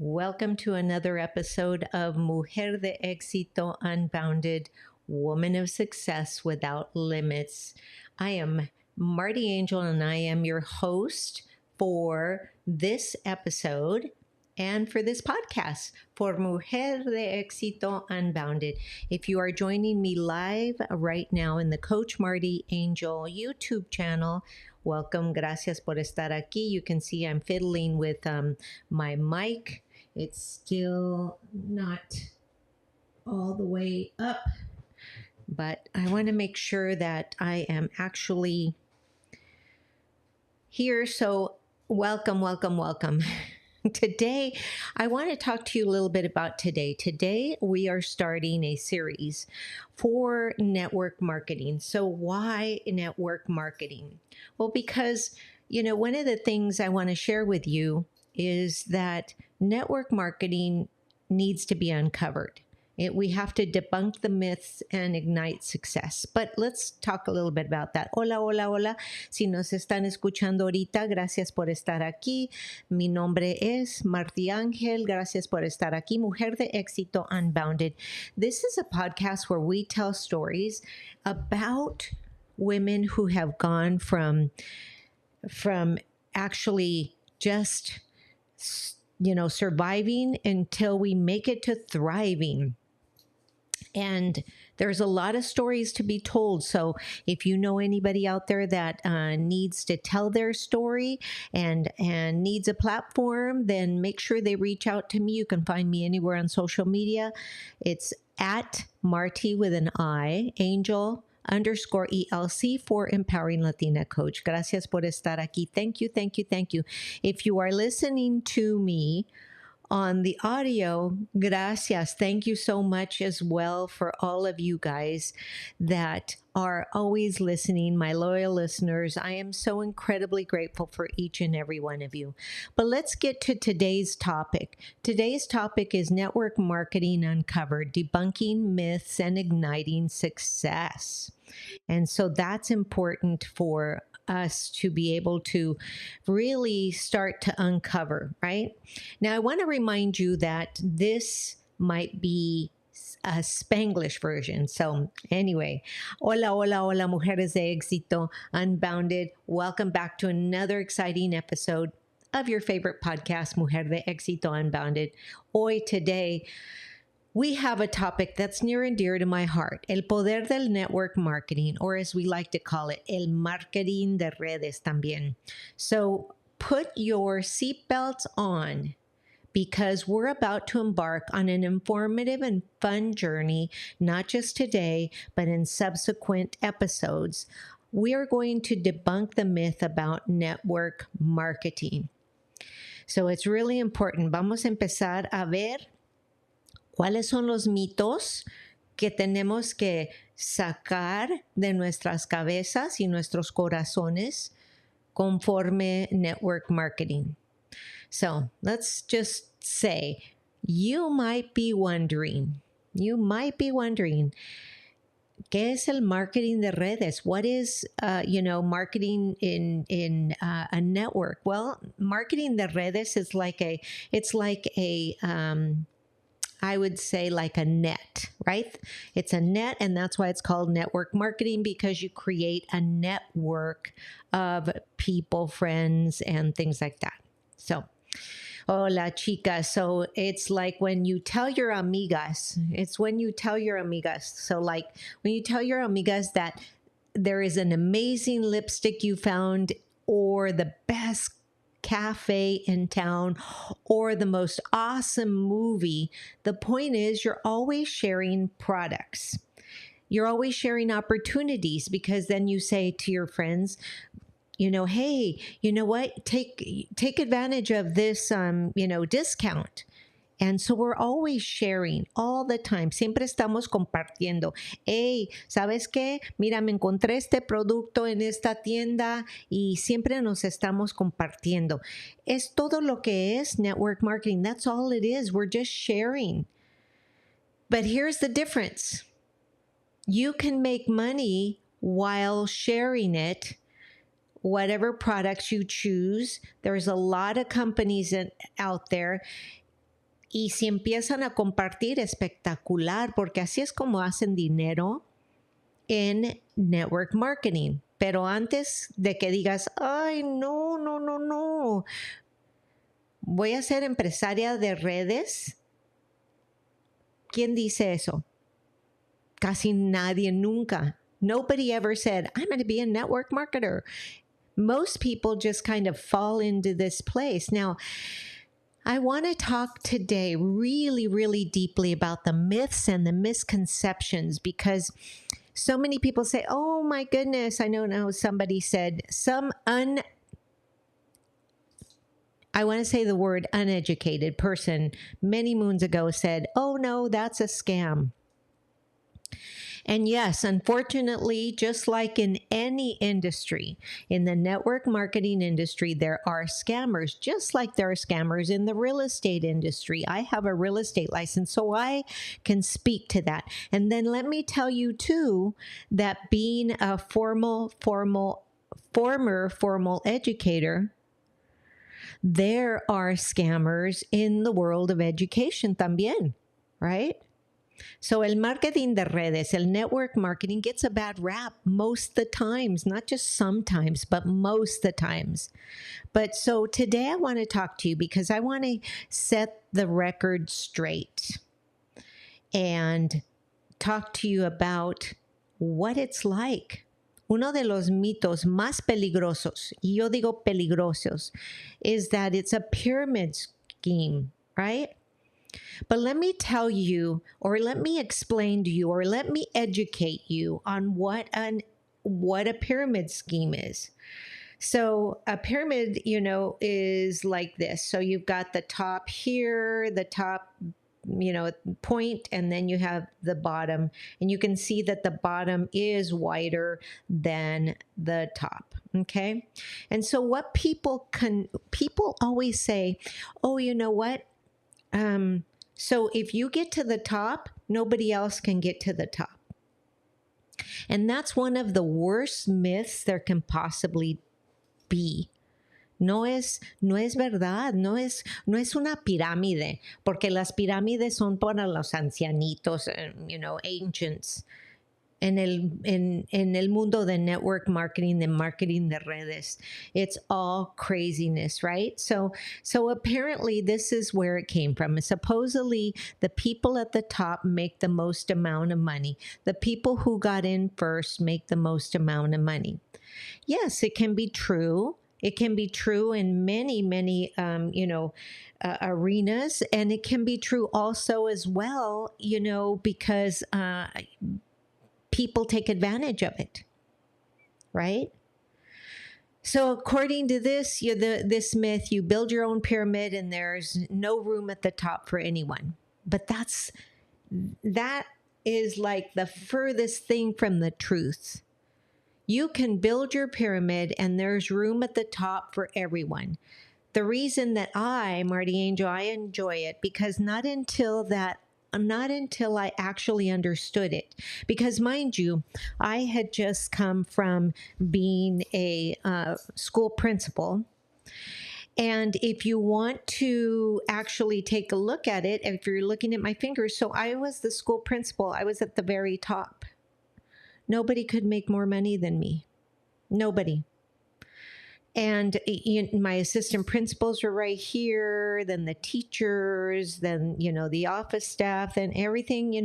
Welcome to another episode of Mujer De Exito Unbounded, Woman of Success Without Limits. I am Marti Angel and I am your host for this episode and for this podcast for Mujer De Exito Unbounded. If you are joining me live right now in the Coach Marti Angel YouTube channel, welcome. Gracias por estar aquí. You can see I'm fiddling with my mic. It's still not all the way up, but I want to make sure that I am actually here. So welcome. Today, I want to talk to you a little bit about today. Today, we are starting a series for network marketing. So why network marketing? Well, because, one of the things I want to share with you is that network marketing needs to be uncovered. We have to debunk the myths and ignite success. But let's talk a little bit about that. Hola. Si nos están escuchando ahorita, gracias por estar aquí. Mi nombre es Marti Ángel. Gracias por estar aquí. Mujer de Exito Unbounded. This is a podcast where we tell stories about women who have gone from actually just surviving until we make it to thriving. And there's a lot of stories to be told. So if you know anybody out there that needs to tell their story and needs a platform, then make sure they reach out to me. You can find me anywhere on social media. It's at Marti with an I, Angel _ELC for Empowering Latina Coach. Gracias por estar aquí. Thank you. If you are listening to me on the audio, gracias. Thank you so much as well for all of you guys that are always listening, my loyal listeners. I am so incredibly grateful for each and every one of you. But let's get to today's topic. Today's topic is network marketing uncovered, debunking myths and igniting success. And so that's important for us to be able to really start to uncover, right? Now, I want to remind you that this might be a Spanglish version. So anyway, hola, mujeres de éxito unbounded. Welcome back to another exciting episode of your favorite podcast, Mujer de Exito Unbounded. Today, we have a topic that's near and dear to my heart, el poder del network marketing, or as we like to call it, el marketing de redes también. So put your seatbelts on because we're about to embark on an informative and fun journey, not just today, but in subsequent episodes. We are going to debunk the myth about network marketing. So it's really important. Vamos a empezar a ver ¿cuáles son los mitos que tenemos que sacar de nuestras cabezas y nuestros corazones conforme network marketing? So let's just say you might be wondering, ¿qué es el marketing de redes? What is, marketing in a network? Well, marketing de redes is I would say like a net, right? It's a net, and that's why it's called network marketing, because you create a network of people, friends, and things like that. So, hola, chicas. So it's like when you tell your amigas, So like when you tell your amigas that there is an amazing lipstick you found, or the best cafe in town, or the most awesome movie. The point is, you're always sharing products. You're always sharing opportunities, because then you say to your friends, hey, you know what? Take advantage of this, discount. And so we're always sharing all the time. Siempre estamos compartiendo. Hey, ¿sabes qué? Mira, me encontré este producto en esta tienda, y siempre nos estamos compartiendo. Es todo lo que es network marketing. That's all it is. We're just sharing. But here's the difference. You can make money while sharing it, whatever products you choose. There's a lot of companies out there. Y si empiezan a compartir, espectacular, porque así es como hacen dinero en network marketing. Pero antes de que digas, ay, no, no, no, no, voy a ser empresaria de redes. ¿Quién dice eso? Casi nadie, nunca. Nobody ever said, I'm going to be a network marketer. Most people just kind of fall into this place. Now, I want to talk today really, really deeply about the myths and the misconceptions, because so many people say, oh my goodness, I know somebody said, I want to say the word uneducated person many moons ago said, oh no, that's a scam. And yes, unfortunately, just like in any industry, in the network marketing industry, there are scammers, just like there are scammers in the real estate industry. I have a real estate license, so I can speak to that. And then let me tell you, too, that being a former formal educator, there are scammers in the world of education también, right? So el marketing de redes, el network marketing gets a bad rap most the times, not just sometimes, but most the times. But so today I want to talk to you because I want to set the record straight and talk to you about what it's like. Uno de los mitos más peligrosos, y yo digo peligrosos, is that it's a pyramid scheme, right? But let me tell you, or let me explain to you, or let me educate you on what a pyramid scheme is. So a pyramid, is like this. So you've got the top here, the top, point, and then you have the bottom, and you can see that the bottom is wider than the top. Okay. And so what people always say, oh, you know what? So if you get to the top, nobody else can get to the top. And that's one of the worst myths there can possibly be. No es verdad, no es una pirámide, porque las pirámides son para los ancianitos, ancients. En el mundo de network marketing, de marketing de redes, it's all craziness, right? So apparently this is where it came from. Supposedly the people at the top make the most amount of money. The people who got in first make the most amount of money. Yes, it can be true. It can be true in many, many, arenas, and it can be true also as well, because people take advantage of it, right? So according to this, this myth, you build your own pyramid and there's no room at the top for anyone. But that is like the furthest thing from the truth. You can build your pyramid and there's room at the top for everyone. The reason that Marti Angel, I enjoy it because not until I actually understood it. Because mind you, I had just come from being a school principal. And if you want to actually take a look at it, if you're looking at my fingers, so I was the school principal. I was at the very top. Nobody could make more money than me. Nobody. And my assistant principals were right here, then the teachers, then, the office staff and everything,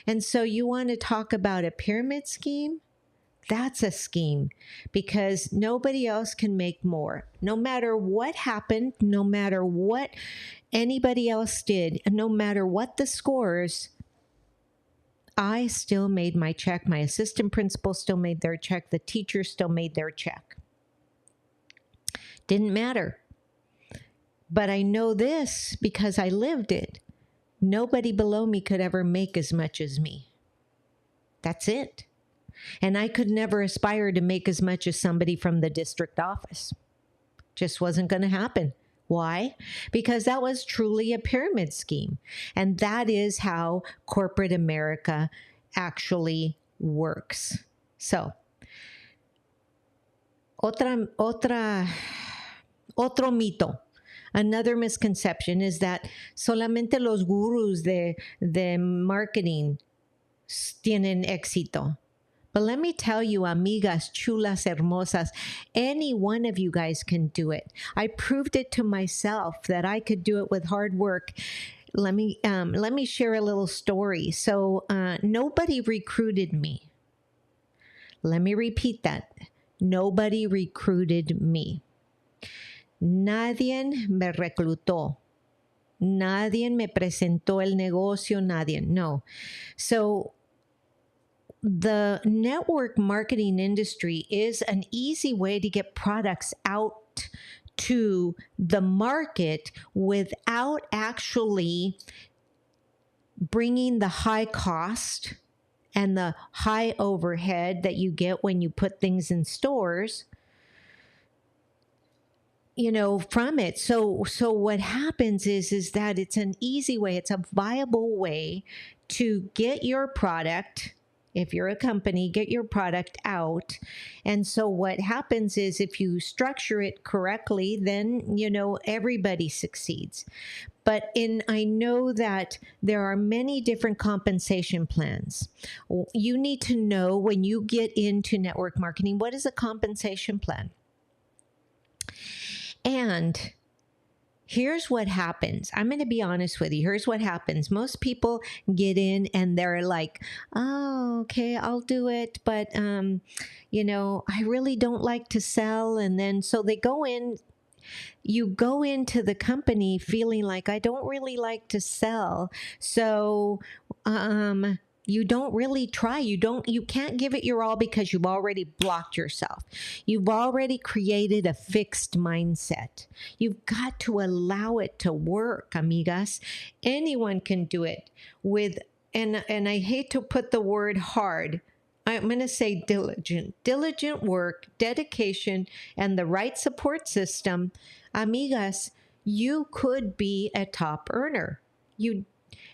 And so you want to talk about a pyramid scheme? That's a scheme because nobody else can make more. No matter what happened, no matter what anybody else did, no matter what the scores, I still made my check. My assistant principal still made their check. The teachers still made their check. Didn't matter. But I know this because I lived it. Nobody below me could ever make as much as me. That's it. And I could never aspire to make as much as somebody from the district office. Just wasn't going to happen. Why? Because that was truly a pyramid scheme. And that is how corporate America actually works. So, otro mito. Another misconception is that solamente los gurus de marketing tienen éxito. But let me tell you, amigas chulas hermosas, any one of you guys can do it. I proved it to myself that I could do it with hard work. Let me share a little story. So nobody recruited me. Let me repeat that. Nobody recruited me. Nadie me reclutó. Nadie me presentó el negocio. Nadie. No. So the network marketing industry is an easy way to get products out to the market without actually bringing the high cost and the high overhead that you get when you put things in stores, from it. So what happens is that it's an easy way, it's a viable way to get your product. If you're a company, get your product out. And so what happens is if you structure it correctly, then, everybody succeeds. But I know that there are many different compensation plans. You need to know when you get into network marketing, what is a compensation plan? And here's what happens. I'm going to be honest with you. Here's what happens. Most people get in and they're like, oh, okay, I'll do it. But, I really don't like to sell. And then so they go in. You go into the company feeling like, I don't really like to sell. So, you don't really try. You can't give it your all because you've already blocked yourself. You've already created a fixed mindset. You've got to allow it to work, amigas. Anyone can do it and I hate to put the word hard. I'm going to say diligent work, dedication, and the right support system. Amigas, you could be a top earner.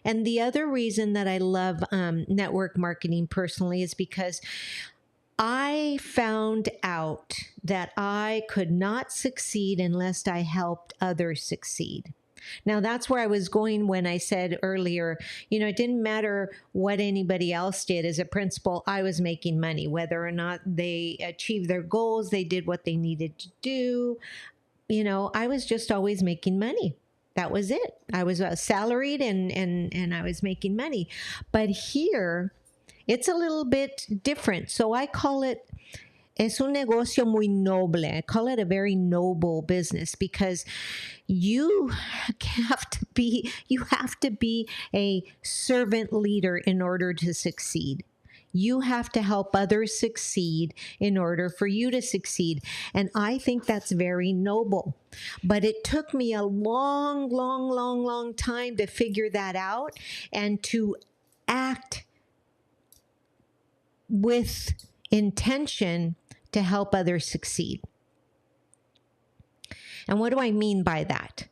And the other reason that I love network marketing personally is because I found out that I could not succeed unless I helped others succeed. Now, that's where I was going when I said earlier, it didn't matter what anybody else did. As a principal, I was making money. Whether or not they achieved their goals, they did what they needed to do. I was just always making money. That was it. I was salaried and I was making money. But here, it's a little bit different. So I call it, es un negocio muy noble. I call it a very noble business because you have to be a servant leader in order to succeed. You have to help others succeed in order for you to succeed. And I think that's very noble. But it took me a long time to figure that out and to act with intention to help others succeed. And what do I mean by that?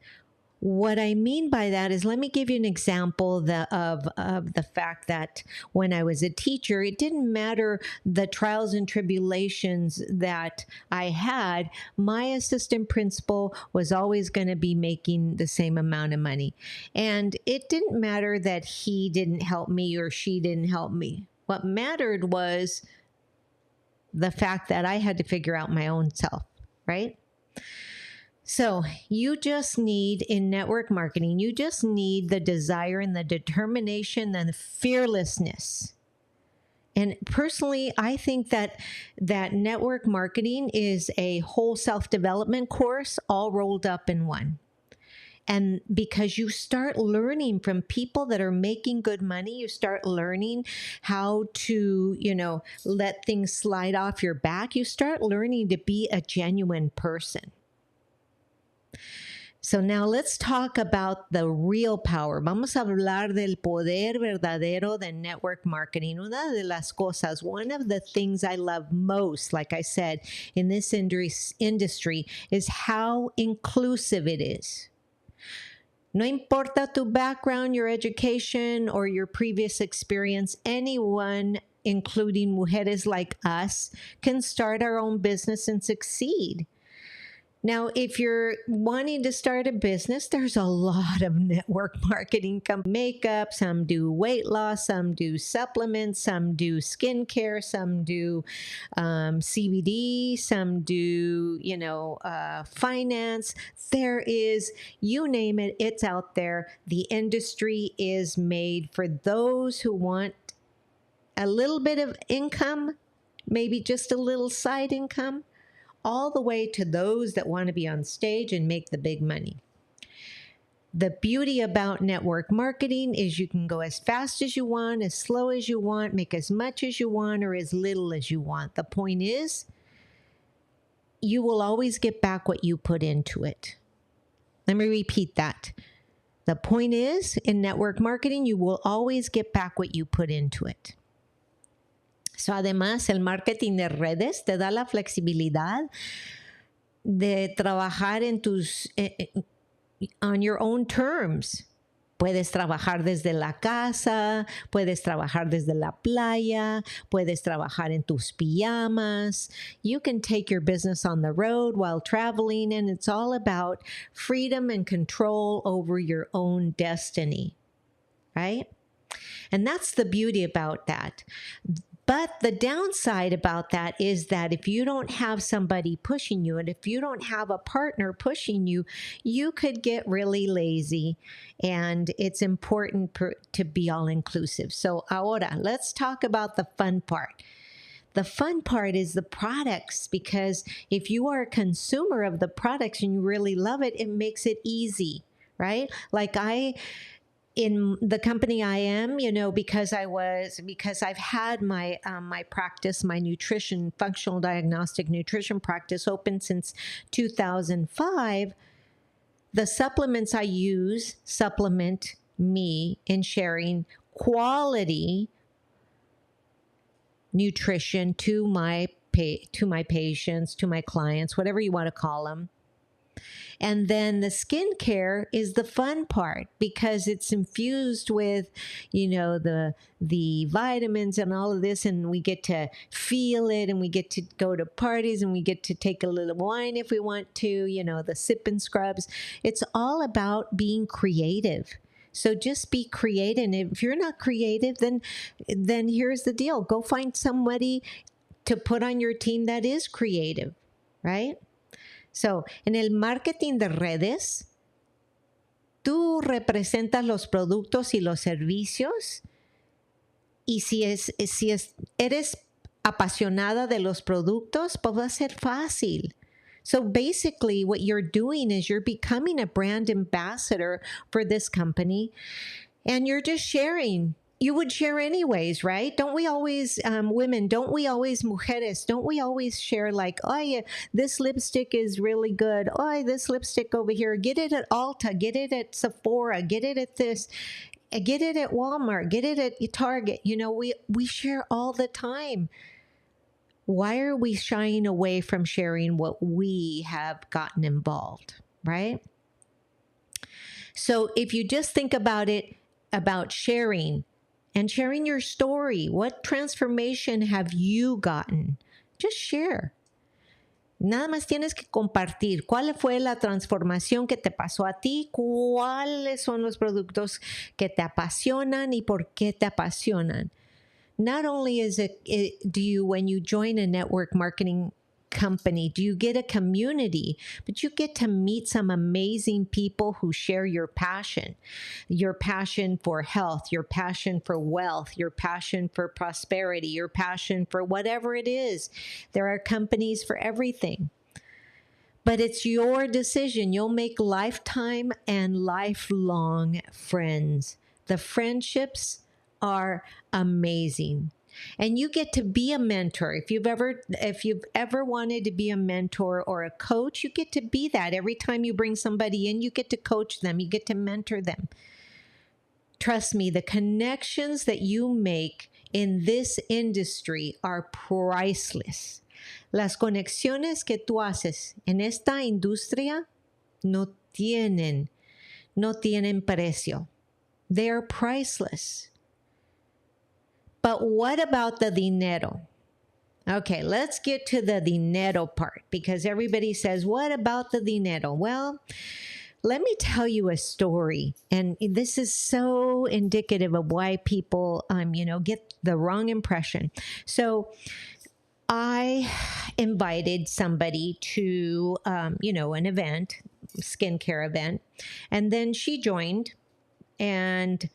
What I mean by that is, let me give you an example of the fact that when I was a teacher, it didn't matter the trials and tribulations that I had. My assistant principal was always going to be making the same amount of money. And it didn't matter that he didn't help me or she didn't help me. What mattered was the fact that I had to figure out my own self, right? So you just need, in network marketing, you just need the desire and the determination and the fearlessness. And personally, I think that network marketing is a whole self-development course all rolled up in one. And because you start learning from people that are making good money, you start learning how to, let things slide off your back. You start learning to be a genuine person. So now let's talk about the real power. Vamos a hablar del poder verdadero de network marketing. Una de las cosas, one of the things I love most, like I said, in this industry is how inclusive it is. No importa tu background, your education, or your previous experience, anyone, including mujeres like us, can start our own business and succeed. Now, if you're wanting to start a business, there's a lot of network marketing companies. Makeup, some do weight loss, some do supplements, some do skincare, some do CBD, some do, finance. There is, you name it, it's out there. The industry is made for those who want a little bit of income, maybe just a little side income, all the way to those that want to be on stage and make the big money. The beauty about network marketing is you can go as fast as you want, as slow as you want, make as much as you want, or as little as you want. The point is, you will always get back what you put into it. Let me repeat that. The point is, in network marketing, you will always get back what you put into it. So, además, el marketing de redes te da la flexibilidad de trabajar on your own terms. Puedes trabajar desde la casa, puedes trabajar desde la playa, puedes trabajar en tus pijamas. You can take your business on the road while traveling, and it's all about freedom and control over your own destiny, right? And that's the beauty about that. But the downside about that is that if you don't have somebody pushing you, and if you don't have a partner pushing you, you could get really lazy. And it's important to be all inclusive. So ahora, let's talk about the fun part. The fun part is the products, because if you are a consumer of the products and you really love it, it makes it easy, right? Like in the company I am, because I've had my my practice, my nutrition, functional diagnostic nutrition practice open since 2005. The supplements I use supplement me in sharing quality nutrition to my patients, to my clients, whatever you want to call them. And then the skincare is the fun part, because it's infused with, the vitamins and all of this, and we get to feel it, and we get to go to parties, and we get to take a little wine if we want to, the sip and scrubs. It's all about being creative. So just be creative. And if you're not creative, then here's the deal. Go find somebody to put on your team that is creative, right? So, en el marketing de redes, tú representas los productos y los servicios, y si eres apasionada de los productos, pues va a ser fácil. So basically what you're doing is you're becoming a brand ambassador for this company, and you're just sharing. You would share anyways, right? Don't we always, women, don't we always, mujeres, don't we always share like, oh yeah, this lipstick is really good. Oh, this lipstick over here, get it at Ulta, get it at Sephora, get it at this, get it at Walmart, get it at Target. We share all the time. Why are we shying away from sharing what we have gotten involved, right? So if you just think about it, about sharing, and sharing your story. What transformation have you gotten? Just share. Nada más tienes que compartir cuál fue la transformación que te pasó a ti, cuáles son los productos que te apasionan y por qué te apasionan. Not only do you, when you join a network marketing company, do you get a community, but you get to meet some amazing people who share your passion for health, your passion for wealth, your passion for prosperity, your passion for whatever it is. There are companies for everything. But it's your decision. You'll make lifetime and lifelong friends. The friendships are amazing. And you get to be a mentor. If you've ever wanted to be a mentor or a coach, you get to be that. Every time you bring somebody in, you get to coach them, you get to mentor them. Trust me, the connections that you make in this industry are priceless. Las conexiones que tú haces en esta industria no tienen precio. They are priceless. But what about the dinero? Okay, let's get to the dinero part, because everybody says, what about the dinero? Well, let me tell you a story. And this is so indicative of why people, get the wrong impression. So I invited somebody to, an event, skincare event, and then she joined, and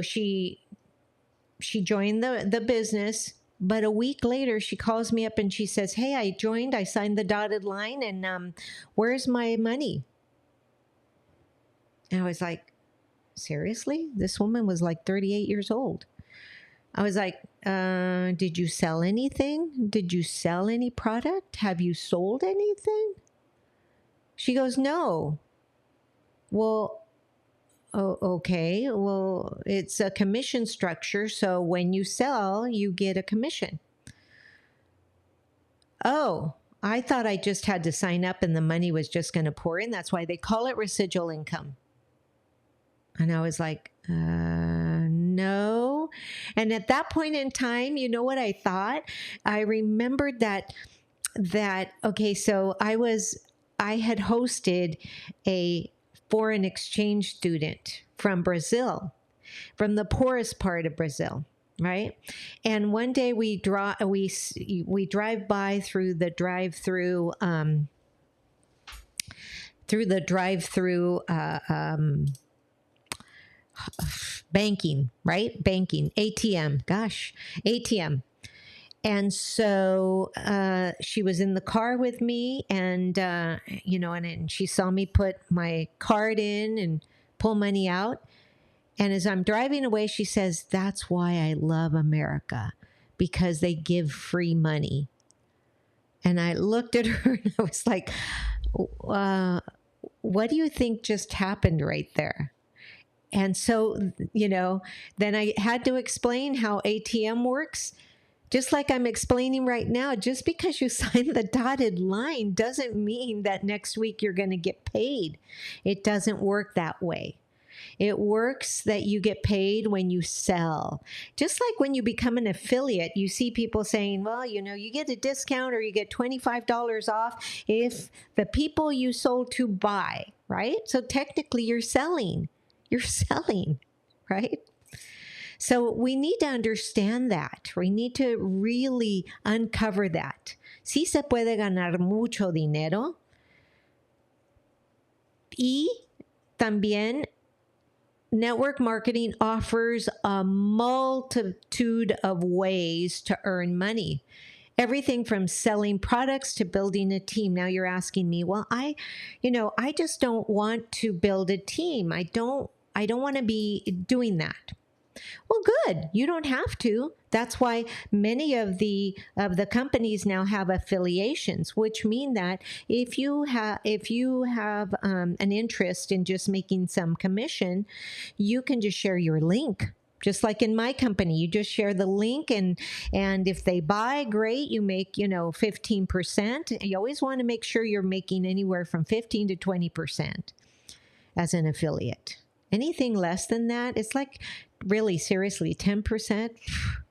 she joined the business. But a week later, she calls me up and she says, "Hey, I joined. I signed the dotted line, and where's my money?" And I was like, "Seriously?" This woman was like 38 years old. I was like, "Did you sell anything? Did you sell any product? Have you sold anything?" She goes, "No." Well, oh, okay. Well, it's a commission structure. So when you sell, you get a commission. Oh, I thought I just had to sign up and the money was just going to pour in. That's why they call it residual income. And I was like, no. And at that point in time, you know what I thought? I remembered okay, so I had hosted a foreign exchange student from Brazil, from the poorest part of Brazil, right? And one day we drive by through the drive-through banking, right? Banking, ATM, gosh, ATM. And so she was in the car with me, and she saw me put my card in and pull money out. And as I'm driving away, she says, "That's why I love America, because they give free money." And I looked at her and I was like, what do you think just happened right there? And so, then I had to explain how ATM works. Just like I'm explaining right now, just because you sign the dotted line doesn't mean that next week you're going to get paid. It doesn't work that way. It works that you get paid when you sell. Just like when you become an affiliate, you see people saying, well, you get a discount or you get $25 off if the people you sold to buy, right? So technically you're selling. You're selling, right? So we need to understand that. We need to really uncover that. Sí se puede ganar mucho dinero. Y también network marketing offers a multitude of ways to earn money. Everything from selling products to building a team. Now you're asking me, well, I just don't want to build a team. I don't want to be doing that. Well, good. You don't have to. That's why many of the companies now have affiliations, which mean that if you have an interest in just making some commission, you can just share your link. Just like in my company, you just share the link, and if they buy, great, you make 15%. You always want to make sure you're making anywhere from 15 to 20% as an affiliate. Anything less than that, it's like, really, seriously, 10%,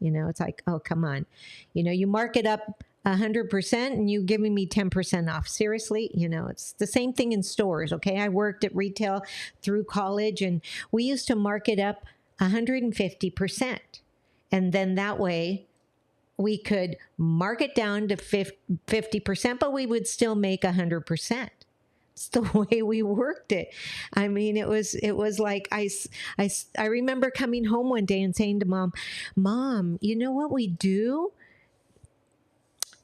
it's like, oh, come on. You mark it up 100% and you giving me 10% off. Seriously, it's the same thing in stores, okay? I worked at retail through college, and we used to mark it up 150%. And then that way we could mark it down to 50%, but we would still make 100%. It's the way we worked it. I mean, it was like I remember coming home one day and saying to Mom, you know what we do?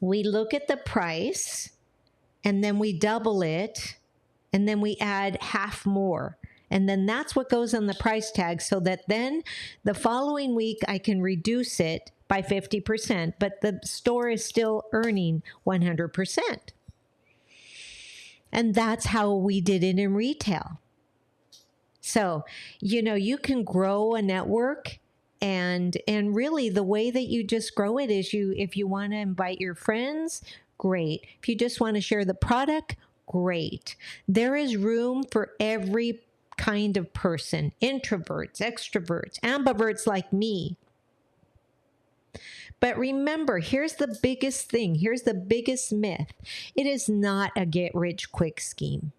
We look at the price and then we double it and then we add half more. And then that's what goes on the price tag, so that then the following week I can reduce it by 50%, but the store is still earning 100%. And that's how we did it in retail. So, you can grow a network, and really the way that you just grow it is if you want to invite your friends, great. If you just want to share the product, great. There is room for every kind of person: introverts, extroverts, ambiverts like me. But remember, here's the biggest thing. Here's the biggest myth. It is not a get rich quick scheme.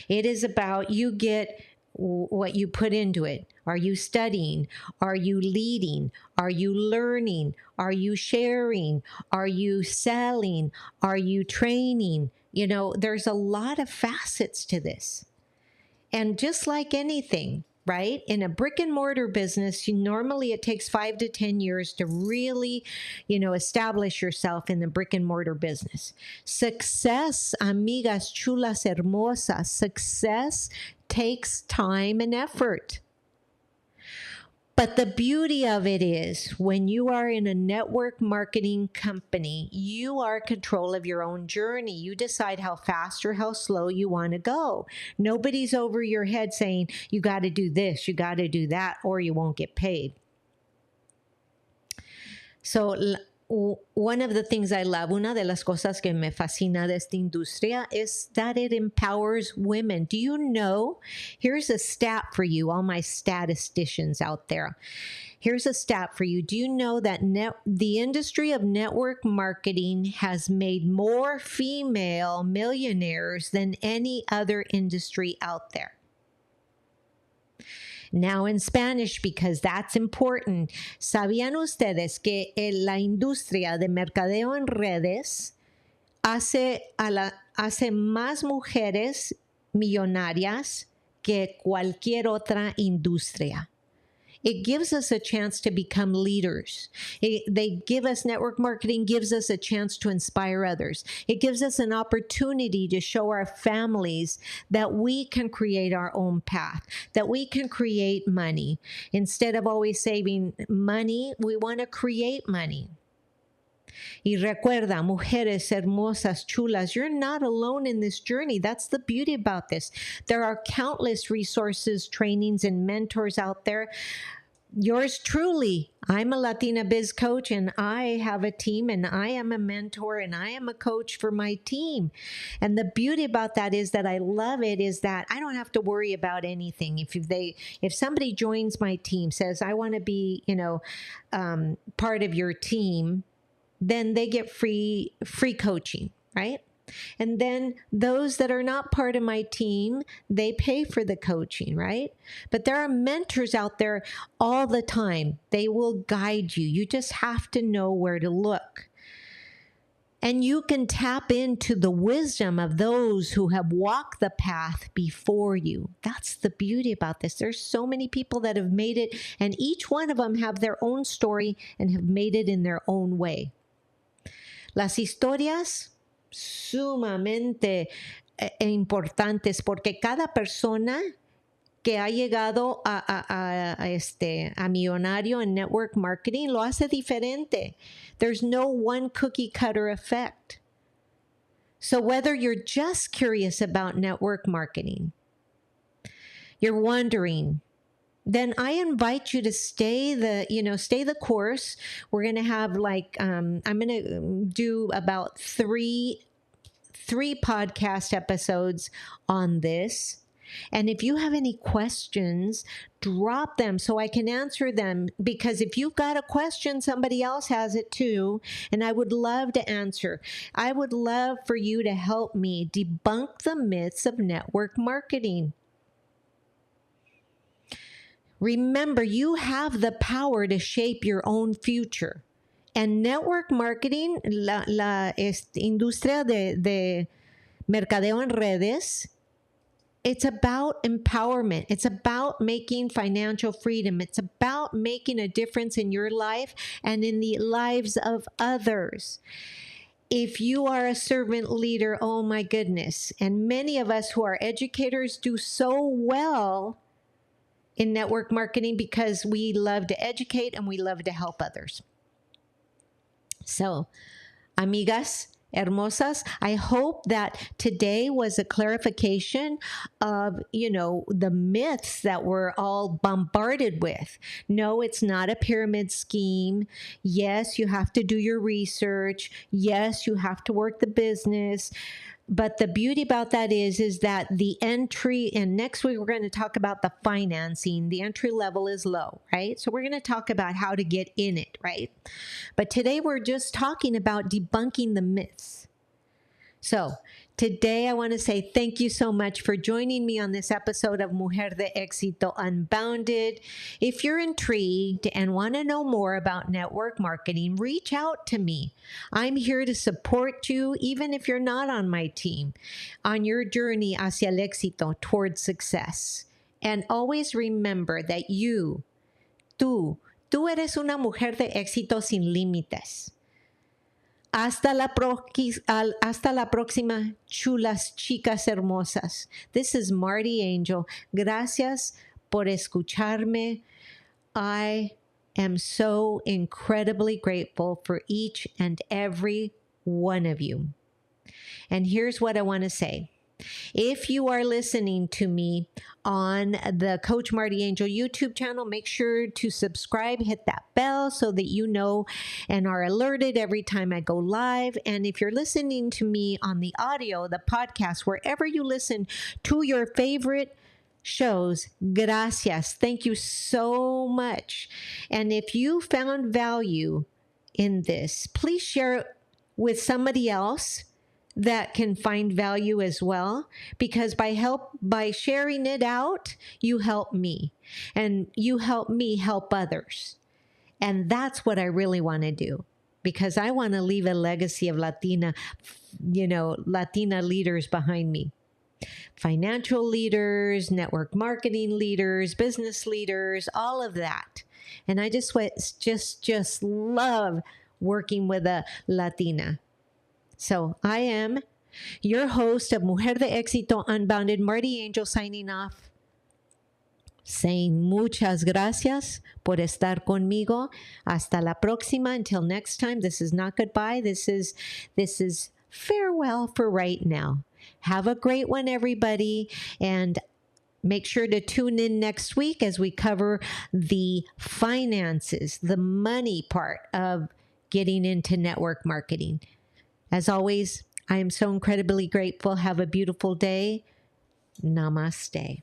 It is about you get what you put into it. Are you studying? Are you leading? Are you learning? Are you sharing? Are you selling? Are you training? You know, there's a lot of facets to this. And just like anything, right? In a brick and mortar business, normally it takes 5 to 10 years to really, establish yourself in the brick and mortar business. Success, amigas chulas hermosas, success takes time and effort. But the beauty of it is when you are in a network marketing company, you are in control of your own journey. You decide how fast or how slow you want to go. Nobody's over your head saying, you got to do this, you got to do that, or you won't get paid. So, one of the things I love, una de las cosas que me fascina de esta industria is that it empowers women. Do you know? Here's a stat for you, all my statisticians out there. Here's a stat for you. Do you know that the industry of network marketing has made more female millionaires than any other industry out there? Now in Spanish, because that's important. ¿Sabían ustedes que la industria de mercadeo en redes hace más mujeres millonarias que cualquier otra industria? It gives us a chance to become leaders. Network marketing gives us a chance to inspire others. It gives us an opportunity to show our families that we can create our own path, that we can create money. Instead of always saving money, we want to create money. Y recuerda, mujeres hermosas, chulas, you're not alone in this journey. That's the beauty about this. There are countless resources, trainings, and mentors out there. Yours truly, I'm a Latina biz coach, and I have a team, and I am a mentor, and I am a coach for my team. And the beauty about that is that I love it is that I don't have to worry about anything. If somebody joins my team, says, I want to be, part of your team, then they get free coaching, right? And then those that are not part of my team, they pay for the coaching, right? But there are mentors out there all the time. They will guide you. You just have to know where to look. And you can tap into the wisdom of those who have walked the path before you. That's the beauty about this. There's so many people that have made it, and each one of them have their own story and have made it in their own way. Las historias sumamente importantes porque cada persona que ha llegado a millonario en network marketing lo hace diferente. There's no one cookie cutter effect. So whether you're just curious about network marketing, you're wondering, then I invite you to stay the course. We're going to have I'm going to do about three podcast episodes on this. And if you have any questions, drop them so I can answer them. Because if you've got a question, somebody else has it too. And I would love to answer. I would love for you to help me debunk the myths of network marketing. Remember, you have the power to shape your own future. And network marketing, la industria de mercadeo en redes, it's about empowerment. It's about making financial freedom. It's about making a difference in your life and in the lives of others. If you are a servant leader, oh my goodness. And many of us who are educators do so well in network marketing because we love to educate and we love to help others. So, amigas hermosas, I hope that today was a clarification of, the myths that we're all bombarded with. No, it's not a pyramid scheme. Yes, you have to do your research. Yes, you have to work the business. But the beauty about that is that the entry, and next week we're going to talk about the financing. The entry level is low, right? So we're going to talk about how to get in it, right? But today we're just talking about debunking the myths. So today I want to say thank you so much for joining me on this episode of Mujer De Exito Unbounded. If you're intrigued and want to know more about network marketing, reach out to me. I'm here to support you, even if you're not on my team, on your journey hacia el éxito, towards success. And always remember that tú eres una mujer de éxito sin límites. Hasta la próxima, chulas chicas hermosas. This is Marti Angel. Gracias por escucharme. I am so incredibly grateful for each and every one of you. And here's what I want to say. If you are listening to me on the Coach Marti Angel YouTube channel, make sure to subscribe, hit that bell so that you know and are alerted every time I go live. And if you're listening to me on the audio, the podcast, wherever you listen to your favorite shows, gracias. Thank you so much. And if you found value in this, please share it with somebody else that can find value as well, because by sharing it out, you help me and you help me help others. And that's what I really want to do, because I want to leave a legacy of Latina leaders behind me. Financial leaders, network marketing leaders, business leaders, all of that. And I just love working with a Latina. So I am your host of Mujer de Exito Unbounded, Marti Angel, signing off, saying muchas gracias por estar conmigo. Hasta la próxima. Until next time, this is not goodbye. This is farewell for right now. Have a great one, everybody. And make sure to tune in next week as we cover the finances, the money part of getting into network marketing. As always, I am so incredibly grateful. Have a beautiful day. Namaste.